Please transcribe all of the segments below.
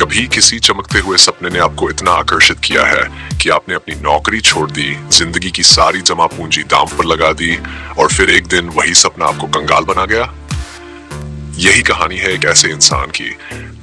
कभी किसी चमकते हुए सपने ने आपको इतना आकर्षित किया है कि आपने अपनी नौकरी छोड़ दी, जिंदगी की सारी जमा पूंजी दांव पर लगा दी और फिर एक दिन वही सपना आपको कंगाल बना गया? यही कहानी है एक ऐसे इंसान की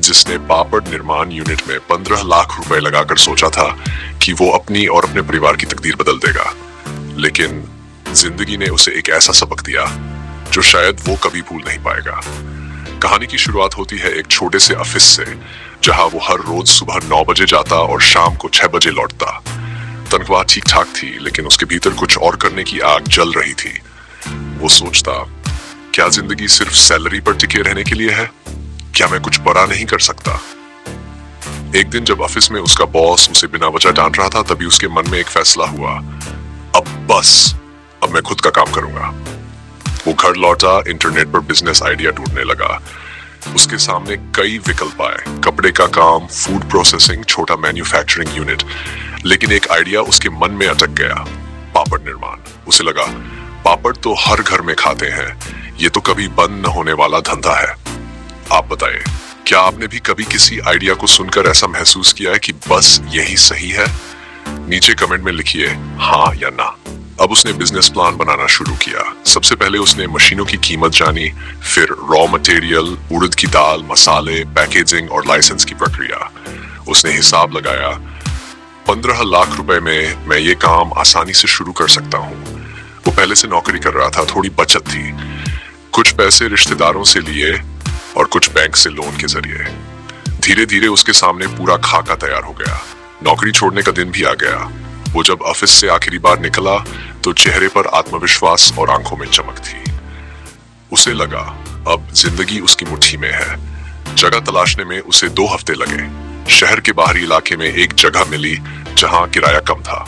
जिसने पापड़ निर्माण यूनिट में 15 लाख रुपए लगाकर सोचा था कि वो अपनी और अपने परिवार की तकदीर बदल देगा। लेकिन जिंदगी ने उसे एक ऐसा सबक दिया जो शायद वो कभी भूल नहीं पाएगा। कहानी की शुरुआत होती है एक छोटे से ऑफिस से, जहां वो हर रोज सुबह 9 बजे जाता और शाम को 6 बजे लौटता। तनख्वाह ठीक ठाक थी, लेकिन उसके भीतर कुछ और करने की आग जल रही थी। वो सोचता, क्या जिंदगी सिर्फ सैलरी पर टिके रहने के लिए है? क्या मैं कुछ बड़ा नहीं कर सकता? एक दिन जब ऑफिस में उसका बॉस उसे बिना वजह डांट रहा था, तभी उसके मन में एक फैसला हुआ, अब मैं खुद का काम करूंगा। वो घर लौटा, इंटरनेट पर बिजनेस आइडिया ढूंढने लगा। उसके सामने कई विकल्प आए, कपड़े का काम, फूड प्रोसेसिंग, छोटा मैन्युफैक्चरिंग यूनिट। लेकिन एक आइडिया उसके मन में अटक गया, पापड़ निर्माण। उसे लगा, पापड़ तो हर घर में खाते हैं, ये तो कभी बंद न होने वाला धंधा है। आप बताइए, क्या आपने भी कभी किसी आइडिया को सुनकर ऐसा महसूस किया है कि बस यही सही है? नीचे कमेंट में लिखिए हाँ या ना। अब उसने बिजनेस प्लान बनाना शुरू किया। सबसे पहले उसने मशीनों की कीमत जानी, फिर रॉ मटेरियल, उड़द की दाल, मसाले, पैकेजिंग और लाइसेंस की प्रक्रिया। उसने हिसाब लगाया, 15 लाख रुपए में मैं ये काम आसानी से शुरू कर सकता हूँ। वो पहले से नौकरी कर रहा था, थोड़ी बचत थी। कुछ पैसे रिश्तेदारों से लिए और कुछ बैंक से लोन के जरिए। धीरे धीरे उसके सामने पूरा खाका तैयार हो गया। नौकरी छोड़ने का दिन भी आ गया। वो जब ऑफिस से आखिरी बार निकला तो चेहरे पर आत्मविश्वास और आंखों में चमक थी। उसे लगा अब जिंदगी उसकी मुट्ठी में है। जगह तलाशने में उसे 2 हफ्ते लगे। शहर के बाहरी इलाके में एक जगह मिली जहां किराया कम था।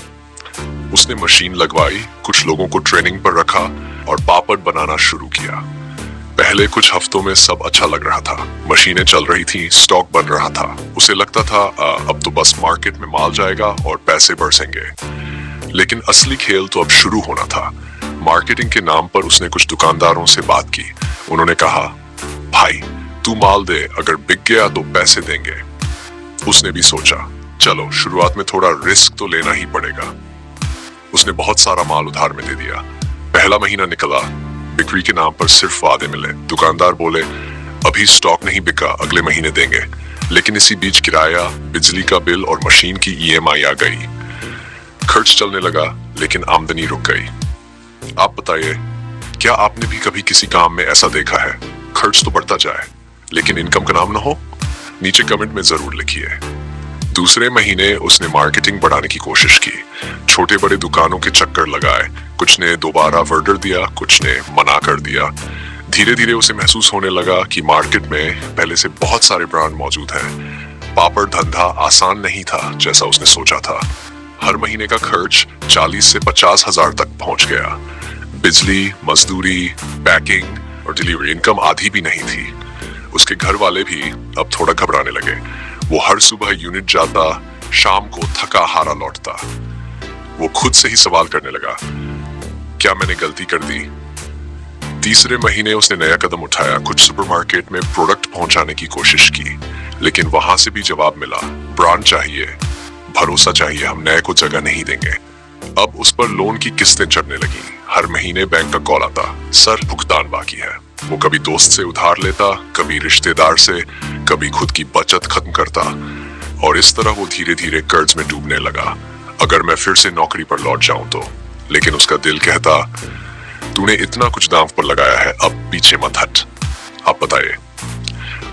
उसने मशीन लगवाई, कुछ लोगों को ट्रेनिंग पर रखा और पापड़ बनाना शुरू किया। पहले कुछ हफ्तों में सब अच्छा लग रहा था। मशीनें चल रही थी, स्टॉक बन रहा था। उसे लगता था अब तो बस मार्केट में माल जाएगा और पैसे बरसेंगे। लेकिन असली खेल तो अब शुरू होना था। मार्केटिंग के नाम पर उसने कुछ दुकानदारों से बात की। उन्होंने कहा, भाई तू माल दे, अगर बिक गया तो पैसे देंगे। उसने भी सोचा, चलो शुरुआत में थोड़ा रिस्क तो लेना ही पड़ेगा। उसने बहुत सारा माल उधार में दे दिया। पहला महीना निकला, बिक्री के नाम पर सिर्फ वादे मिले। दुकानदार बोले, अभी स्टॉक नहीं बिका, अगले महीने देंगे। लेकिन इसी बीच किराया, बिजली का बिल और मशीन की EMI आ गई। खर्च चलने लगा, लेकिन आमदनी रुक गई। आप बताइए, क्या आपने भी कभी किसी काम में ऐसा देखा है, खर्च तो बढ़ता जाए लेकिन इनकम का नाम ना हो? नीचे कमेंट में जरूर लिखिए। दूसरे महीने उसने मार्केटिंग बढ़ाने की कोशिश की। छोटे बड़े दुकानों के चक्कर लगाए। कुछ ने दोबारा ऑर्डर दिया, कुछ ने मना कर दिया। धीरे धीरे उसे महसूस होने लगा कि मार्केट में पहले से बहुत सारे ब्रांड मौजूद हैं। पापड़ धंधा आसान नहीं था जैसा उसने सोचा था। हर महीने का खर्च 40 से 50 हजार तक पहुंच गया। बिजली, मजदूरी, पैकिंग और डिलीवरी, इनकम आधी भी नहीं थी। उसके घर वाले भी अब थोड़ा घबराने लगे। वो हर सुबह यूनिट जाता, शाम को थका हारा लौटता। वो खुद से ही सवाल करने लगा, क्या मैंने गलती कर दी? तीसरे महीने उसने नया कदम उठाया। कुछ सुपरमार्केट में प्रोडक्ट पहुंचाने की कोशिश की, लेकिन वहां से भी जवाब मिला, ब्रांड चाहिए, भरोसा चाहिए, हम नए को जगह नहीं देंगे। अब उस पर लोन की किस्तें चढ़ने लगी। हर महीने बैंक का कॉल आता, सर भुगतान बाकी है। वो कभी दोस्त से उधार लेता, कभी रिश्तेदार से, कभी खुद की बचत खत्म करता और इस तरह वो धीरे धीरे कर्ज में डूबने लगा। अगर मैं फिर से नौकरी पर लौट जाऊं तो। लेकिन उसका दिल कहता, तूने इतना कुछ दांव पर लगाया है, अब पीछे मत हट। आप बताइए,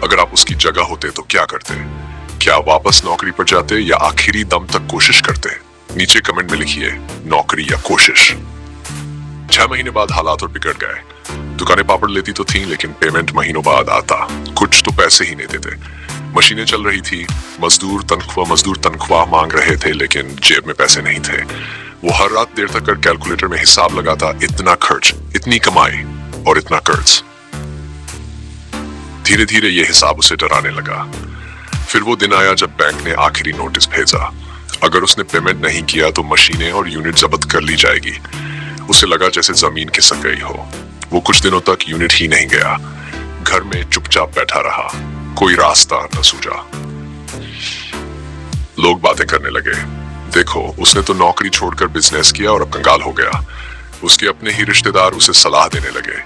अगर आप उसकी जगह होते तो क्या करते? क्या वापस नौकरी पर जाते या आखिरी दम तक कोशिश करते? नीचे कमेंट में लिखिए, नौकरी या कोशिश। 6 महीने बाद हालात और बिगड़ गए। दुकानें पापड़ लेती तो थीं, लेकिन पेमेंट महीनों बाद आता। कुछ तो पैसे ही नहीं देते। मशीनें चल रही थी, मजदूर तनख्वाह मांग रहे थे, लेकिन जेब में पैसे नहीं थे। वो हर रात देर तक कैलकुलेटर में हिसाब लगाता, इतना खर्च, इतनी कमाई और इतना कर्ज। धीरे धीरे ये हिसाब उसे डराने लगा। फिर वो दिन आया जब बैंक ने आखिरी नोटिस भेजा। अगर उसने पेमेंट नहीं किया तो मशीनें और यूनिट जब्त कर ली जाएगी। उसे लगा जैसे जमीन खिसक गई हो। वो कुछ दिनों तक यूनिट ही नहीं गया। घर में चुपचाप बैठा रहा, कोई रास्ता न सूझा। लोग बातें करने लगे, देखो उसने तो नौकरी छोड़कर बिजनेस किया और अब कंगाल हो गया। उसके अपने ही रिश्तेदार उसे सलाह देने लगे,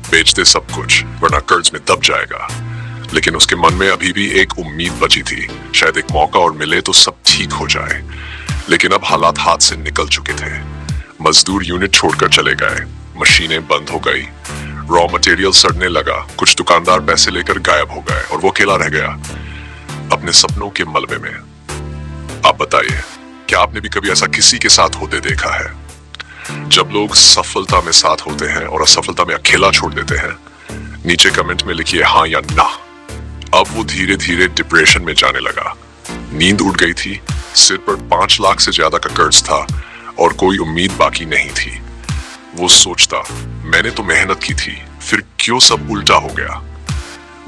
बेच दे सब कुछ वरना कर्ज में दब जाएगा। लेकिन उसके मन में अभी भी एक उम्मीद बची थी, शायद एक मौका और मिले तो सब ठीक हो जाए। लेकिन अब हालात हाथ से निकल चुके थे। मजदूर यूनिट छोड़कर चले गए, मशीनें बंद हो गई, रॉ मटेरियल सड़ने लगा, कुछ दुकानदार पैसे लेकर गायब हो गए और वो अकेला रह गया अपने सपनों के मलबे में। आप बताइए, क्या आपने भी कभी ऐसा किसी के साथ होते देखा है? जब लोग सफलता में साथ होते हैं और असफलता में अकेला छोड़ देते हैं, नीचे कमेंट में लिखिए हाँ या ना। अब वो धीरे धीरे डिप्रेशन में जाने लगा। नींद उड़ गई थी, सिर पर 5 लाख से ज्यादा का कर्ज था और कोई उम्मीद बाकी नहीं थी। वो सोचता, मैंने तो मेहनत की थी, फिर क्यों सब उल्टा हो गया?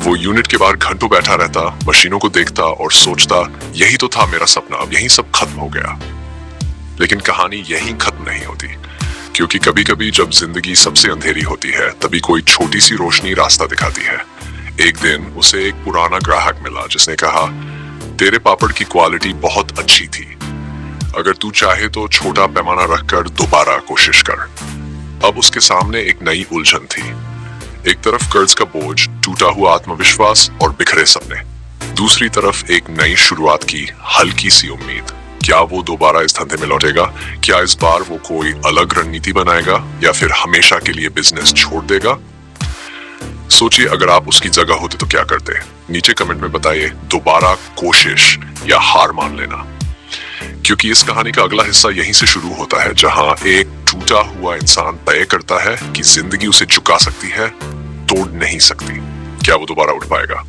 वो यूनिट के बाहर घंटों बैठा रहता, मशीनों को देखता और सोचता, यही तो था मेरा सपना, अब यही सब खत्म हो गया। लेकिन कहानी यहीं खत्म नहीं होती, क्योंकि कभी कभी जब जिंदगी सबसे अंधेरी होती है, तभी कोई छोटी सी रोशनी रास्ता दिखाती है। एक दिन उसे एक पुराना ग्राहक मिला जिसने कहा, तेरे पापड़ की क्वालिटी बहुत अच्छी थी, अगर तू चाहे तो छोटा पैमाना रखकर दोबारा कोशिश कर। अब उसके सामने एक नई उलझन थी। एक तरफ कर्ज का बोझ, टूटा हुआ आत्मविश्वास और बिखरे सपने, दूसरी तरफ एक नई शुरुआत की हल्की सी उम्मीद। क्या वो दोबारा इस धंधे में लौटेगा? क्या इस बार वो कोई अलग रणनीति बनाएगा या फिर हमेशा के लिए बिजनेस छोड़ देगा? सोचिए, अगर आप उसकी जगह होते तो क्या करते? नीचे कमेंट में बताइए, दोबारा कोशिश या हार मान लेना। क्योंकि इस कहानी का अगला हिस्सा यहीं से शुरू होता है, जहां एक टूटा हुआ इंसान तय करता है कि जिंदगी उसे झुका सकती है, तोड़ नहीं सकती। क्या वो दोबारा उठ पाएगा?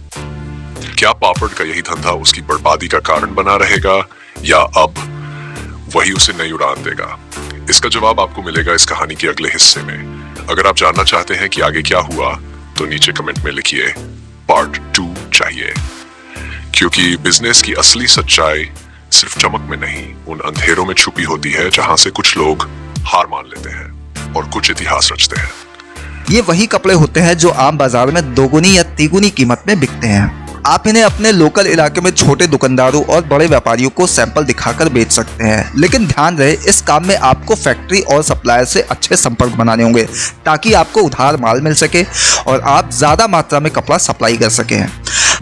क्या पापड़ का यही धंधा उसकी बर्बादी का कारण बना रहेगा या अब वही उसे नई उड़ान देगा? इसका जवाब आपको मिलेगा इस कहानी के अगले हिस्से में। अगर आप जानना चाहते हैं कि आगे क्या हुआ तो नीचे कमेंट में लिखिए पार्ट 2 चाहिए। क्योंकि बिजनेस की असली सच्चाई सिर्फ चमक में नहीं, उन अंधेरों में छुपी होती है जहां से कुछ लोग हार मान लेते हैं और कुछ इतिहास रचते हैं। ये वही कपड़े होते हैं जो आम बाजार में दोगुनी या तिगुनी कीमत में बिकते हैं। आप इन्हें अपने लोकल इलाके में छोटे दुकानदारों और बड़े व्यापारियों को सैंपल दिखाकर बेच सकते हैं। लेकिन ध्यान रहे, इस काम में आपको फैक्ट्री और सप्लायर से अच्छे संपर्क बनाने होंगे ताकि आपको उधार माल मिल सके और आप ज़्यादा मात्रा में कपड़ा सप्लाई कर सकें।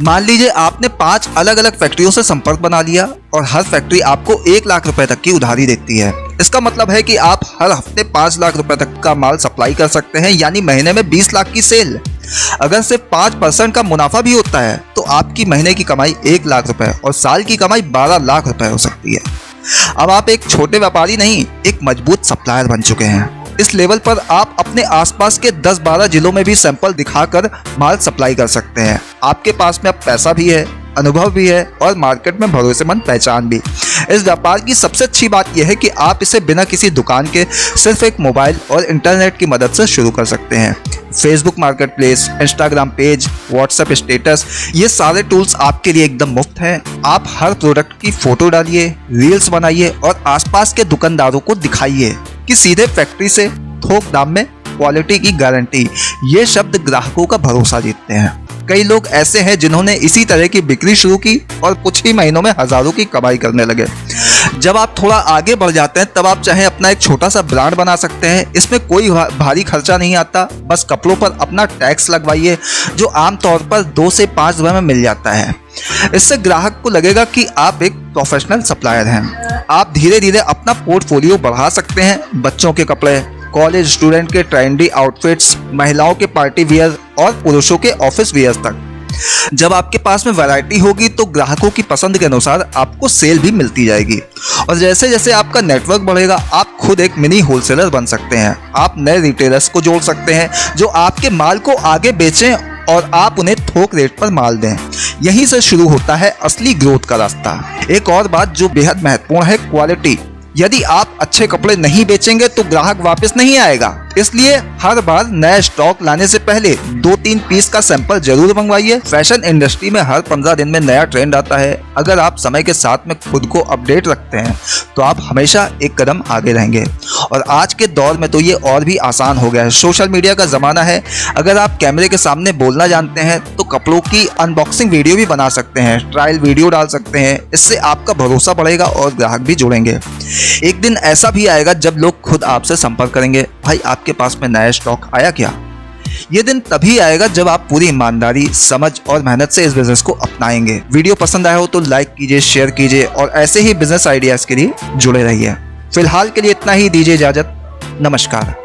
मान लीजिए आपने 5 अलग अलग फैक्ट्रियों से संपर्क बना लिया और हर फैक्ट्री आपको 1 लाख रुपए तक की उधारी देती है। इसका मतलब है कि आप हर हफ्ते 5 लाख रुपए तक का माल सप्लाई कर सकते हैं, यानी महीने में 20 लाख की सेल। अगर सिर्फ 5% का मुनाफा भी होता है तो आपकी महीने की कमाई 1 लाख रुपए और साल की कमाई 12 लाख रुपए हो सकती है। अब आप एक छोटे व्यापारी नहीं, एक मजबूत सप्लायर बन चुके हैं। इस लेवल पर आप अपने आसपास के 10-12 जिलों में भी सैंपल दिखाकर माल सप्लाई कर सकते हैं। आपके पास में अब पैसा भी है, अनुभव भी है और मार्केट में भरोसेमंद पहचान भी। इस व्यापार की सबसे अच्छी बात यह है कि आप इसे बिना किसी दुकान के सिर्फ एक मोबाइल और इंटरनेट की मदद से शुरू कर सकते हैं। Facebook market place, Instagram page, WhatsApp status, ये सारे टूल्स आपके लिए एकदम मुफ्त हैं। आप हर प्रोडक्ट की फोटो डालिए, रील्स बनाइए और आसपास के दुकानदारों को दिखाइए कि सीधे फैक्ट्री से थोक दाम में क्वालिटी की गारंटी। ये शब्द ग्राहकों का भरोसा जीतते हैं। कई लोग ऐसे हैं जिन्होंने इसी तरह की बिक्री शुरू की और कुछ ही महीनों में हजारों की कमाई करने लगे। जब आप थोड़ा आगे बढ़ जाते हैं तब आप चाहे अपना एक छोटा सा ब्रांड बना सकते हैं। इसमें कोई भारी खर्चा नहीं आता, बस कपड़ों पर अपना टैक्स लगवाइए जो आमतौर पर 2 से 5 रुपए में मिल जाता है। इससे ग्राहक को लगेगा कि आप एक प्रोफेशनल सप्लायर हैं। आप धीरे धीरे अपना पोर्टफोलियो बढ़ा सकते हैं। बच्चों के कपड़े, कॉलेज स्टूडेंट के ट्रेंडी आउटफिट्स, महिलाओं के पार्टी वियर और पुरुषों के ऑफिस वियर तक। जब आपके पास में वैरायटी होगी तो ग्राहकों की पसंद के अनुसार आपको सेल भी मिलती जाएगी। और जैसे जैसे आपका नेटवर्क बढ़ेगा आप खुद एक मिनी होलसेलर बन सकते हैं। आप नए रिटेलर्स को जोड़ सकते हैं जो आपके माल को आगे बेचें और आप उन्हें थोक रेट पर माल दें। यहीं से शुरू होता है असली ग्रोथ का रास्ता। एक और बात जो बेहद महत्वपूर्ण है, क्वालिटी। यदि आप अच्छे कपड़े नहीं बेचेंगे तो ग्राहक वापस नहीं आएगा। इसलिए हर बार नया स्टॉक लाने से पहले 2-3 पीस का सैंपल जरूर मंगवाइए। फैशन इंडस्ट्री में हर 15 दिन में नया ट्रेंड आता है। अगर आप समय के साथ में खुद को अपडेट रखते हैं तो आप हमेशा एक कदम आगे रहेंगे। और आज के दौर में तो ये और भी आसान हो गया है। सोशल मीडिया का ज़माना है। अगर आप कैमरे के सामने बोलना जानते हैं तो कपड़ों की अनबॉक्सिंग वीडियो भी बना सकते हैं, ट्रायल वीडियो डाल सकते हैं। इससे आपका भरोसा बढ़ेगा और ग्राहक भी जुड़ेंगे। एक दिन ऐसा भी आएगा जब लोग खुद आपसे संपर्क करेंगे, भाई आपके पास में नया स्टॉक आया क्या। ये दिन तभी आएगा जब आप पूरी ईमानदारी, समझ और मेहनत से इस बिजनेस को अपनाएंगे। वीडियो पसंद आया हो तो लाइक कीजिए, शेयर कीजिए और ऐसे ही बिजनेस आइडियाज के लिए जुड़े रहिए। फिलहाल के लिए इतना ही, दीजिए इजाजत। नमस्कार।